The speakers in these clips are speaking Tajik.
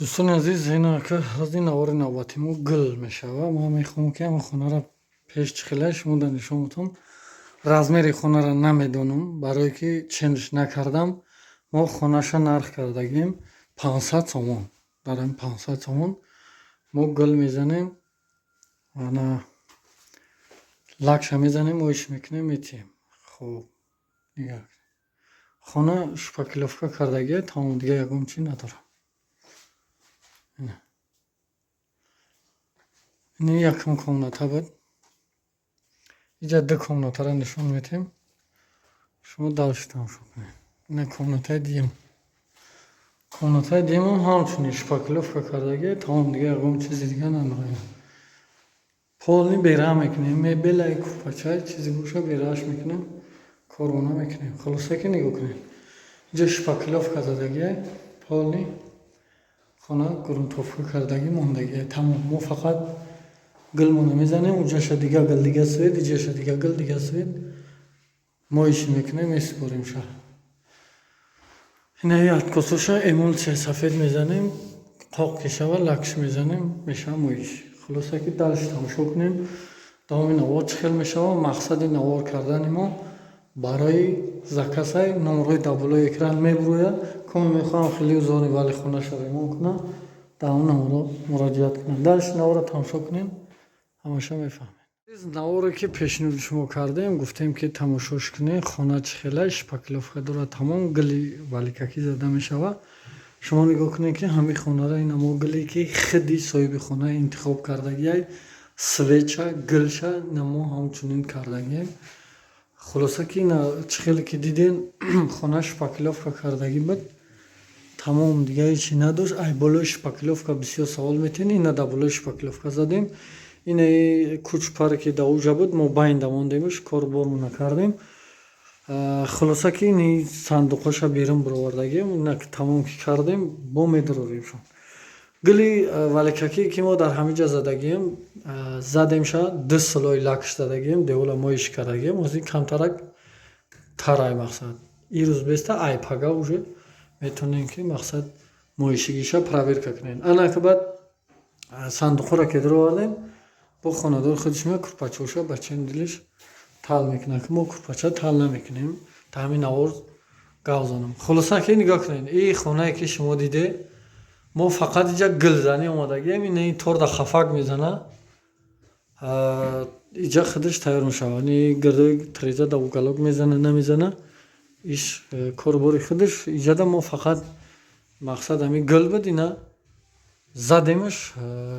دوستان عزیز اینا که از این نوار نوبتی ما گل میشه و ما میخوام که ما خونه را پیش چخیله شما دانشمونتون رزمیر خونه را نمیدونم برای که چنج نکردم ما خونه‌شا نرخ کردگیم 500 سومون داریم 500 سومون ما گل میزنیم و لکش میزنیم و ایش میکنیم میتیم خوب نگاه خونه شپکلوفکا کردگی تمام دیگه یکم چی ندارم این یکم комната بود اینجا دو комната را نشون میتیم شما داشت تماشا کنید این комната دیم комната دیم هم همچنین شپکلوفکا کردگی تمام دیگه یکم چیزی دیگه ندارم پولنی بیراه میکنیم میبلای کوپاچای چیزی باشه بیراهش میکنیم کارونه میکنیم خلاصه که نگاه کنید اینجا شپکلوفکا زدگی پولنی خانه گرونتوفکا کردگی موندگی تمام ما فقط گلمونه میزنیم اونجاش دیگه گل دیگه سوید اینجاش دیگه گل دیگه سوید ما ایش میکنیم میسپریم شهر این اتکاسوشا امولسیا سفید میزنیم قاق کشاوه لکش میزنیم میشه مویش خلاصه که درش تماشا کنیم دامی نوار چخیل میشه و مقصد نوار کردن ما برای زکاسای نمروی دابلوی اکران میبروید کم میخوام خیلی زونی ولی خونه شویم کنم داون نمارو مراجعت کنم درش نوار تماشا کنیم همشا میفهمید نواری که پیشنهاد شما کردیم گفتیم که تماشاش کنید خانه چخیله شپکلوفکا داره تمام گلی ولیککی زده میشوه شما نگاه کنید که همین خانه را این ما گلی که خودی صاحب خانه انتخاب کردگی سویچا گلشا نمو همچنین کردگی خلاصه که این چخیلی که دیدین خانه شپکلوفکا کردگی بود تمام دیگه چی نداشت ای بالای شپکلوفکا بسیار سوال میتین اینا در بالای شپکلوفکا زدیم این کوچ پارکی در اوجا بود ما باینده موندیمش کار بارمو نکردیم خلاصه که این صندوقاشا بیرون برآوردگیم اینا که تمام که کردیم با میدروریم شون گلی ولیککی که ما در همه جا زدگیم زدیم شا 2 سلوی لکش دادگیم دیولا مایش کردگیم از این کمترک ترای مقصد این روز بیسته ای پاگا اوجه میتونین که مقصد مایشگیشا پراویرکا کنین انا که بعد صندوق را که در آوردیم با خانه‌دار خودش میاد کرپاچوشا بچه‌ن دلش تال میکنه که ما کرپاچا تال نمیکنیم تا همین نوار گاوزانم خلاصه که نگاه کنین این خونه که شما دیده ما فقط اینجا گلزنی اومدگیم این طور در خفک میزنه اینجا خودش تیار میشه این گرده تریزه در اوگالوگ میزنه نمیزنه ایش کارباری خودش اینجا ما فقط مقصد همین گل بود اینا زدیمش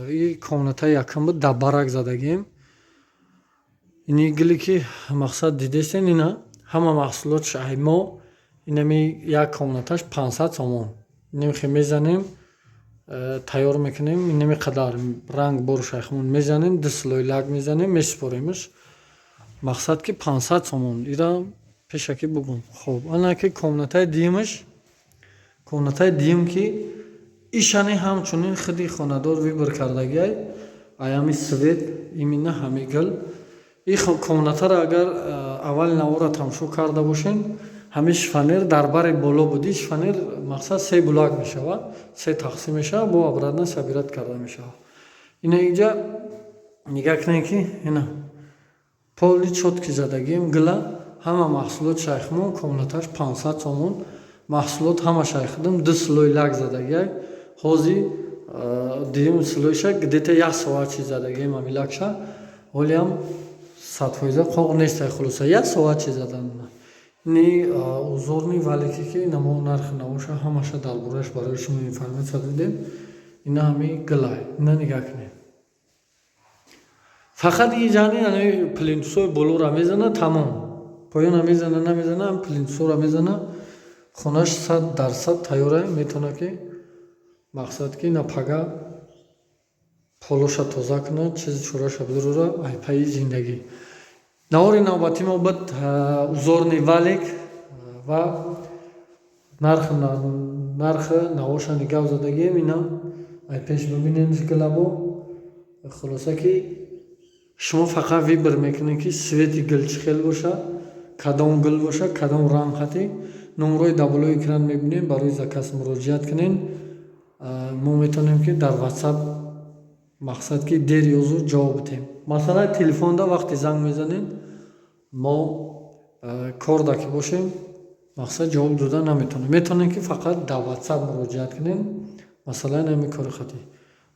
این комната якам بود در برک زدگیم این گلی که مقصد دیدستین اینا همه محصولاتش ای ما اینمی یک комнаташ 500 сомон نمیخواه میزنیم تیار میکنیم اینمی قدر رنگ برش ایخمون میزنیم 2 سلوی لگ میزنیم میسپوریمش مقصد که 500 сомон ایرا پیشکی بگم خوب انا که комната دیمش комната دیم که ایشانی همچنین خودی خانه‌دار ویبر کردگی ایامی سوید ایمینا همی گل این комната را اگر اول نوار تماشا کرده باشین همیش فنر در بر بالا بودیش فنر مقصد 3 بلاک میشه 3 تقسیم میشه با ابرادن سبیرت کرده میشه اینا اینجا نگاه کنین که اینا پولی چوتکی زدگیم گلا همه محصولات شیخمون комнаташ 500 сомон محصولات همه شیخدم 2 سلوی لگ زدگی حوزی دیم سلویشا گدیته 1 ساعت چیز زدگیم همی لگشا ولی هم 100% خواه نیسته خلوصه 1 ساعت چیز زدن نی اوزورنی ولی که نمو نرخ نوشا همشا دربارش برای شما اینفرمیت دادیم اینا همی گلای اینا نگاه کنیم فقط این جانی پلینتوسوی بلو را میزنه تمام پایان هم میزنه نمیزنه هم پلینتوسو را میزنه خونش 100% تیاره میتونه که مقصد که اینا پاگا پولوشا توزا کنه چیز چوراشا بدروره ای پایی زندگی نواری نوبتی ما بود اوزورنی والک و نرخ نواشا نگاه زدگیم اینا ای پیش ببینینش گلابو خلاصه که شما فقط ویبر میکنین که سویتی گل چخیل باشه کدام گل باشه کدام رنگ خطی نمروی دابلوی اکران میبینین برای زکاس مراجعت کنین мо метавонем ки дар ватсап мақсад ки дер ё зуд ҷавоб бидем. Масалан телефонда вақте занг мезанем, мо корда ки бошем, мақсад ҷавоб дода наметавонем. Метавонем ки фақат дар ватсап муроҷиат кунем. Масалан ҳамин кори хатӣ.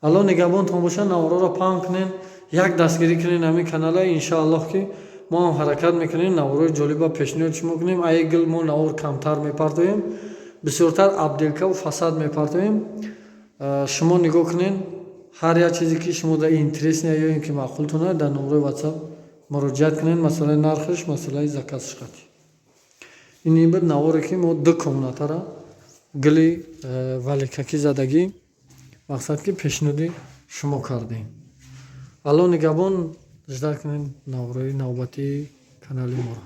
Алло нигаҳбонтон бошад, навороро паҳн кунен, як дастгирӣ кунен ҳамин канала, иншааллоҳ ки мо ҳам ҳаракат мекунем, наворои ҷолиба пешниҳод шумо кунем. Агар мо навор камтар мепартоем, бисёртар абделка ва фасад мепартоем, шумо нигоҳ кунен, ҳар як чизе ки шумо дар интересне ё ин ки маъқултон аст, дар номерои ватсап муроҷиат кунен. Масалаи нархаш, масалаи закасаш хати. Ин буд наворе ки мо ду комнатара гули валикакӣ задагӣ, мақсад ки пешниҳоди шумо кардем. Алло нигаҳбон, дидар кунен навораи навбатии канали моро.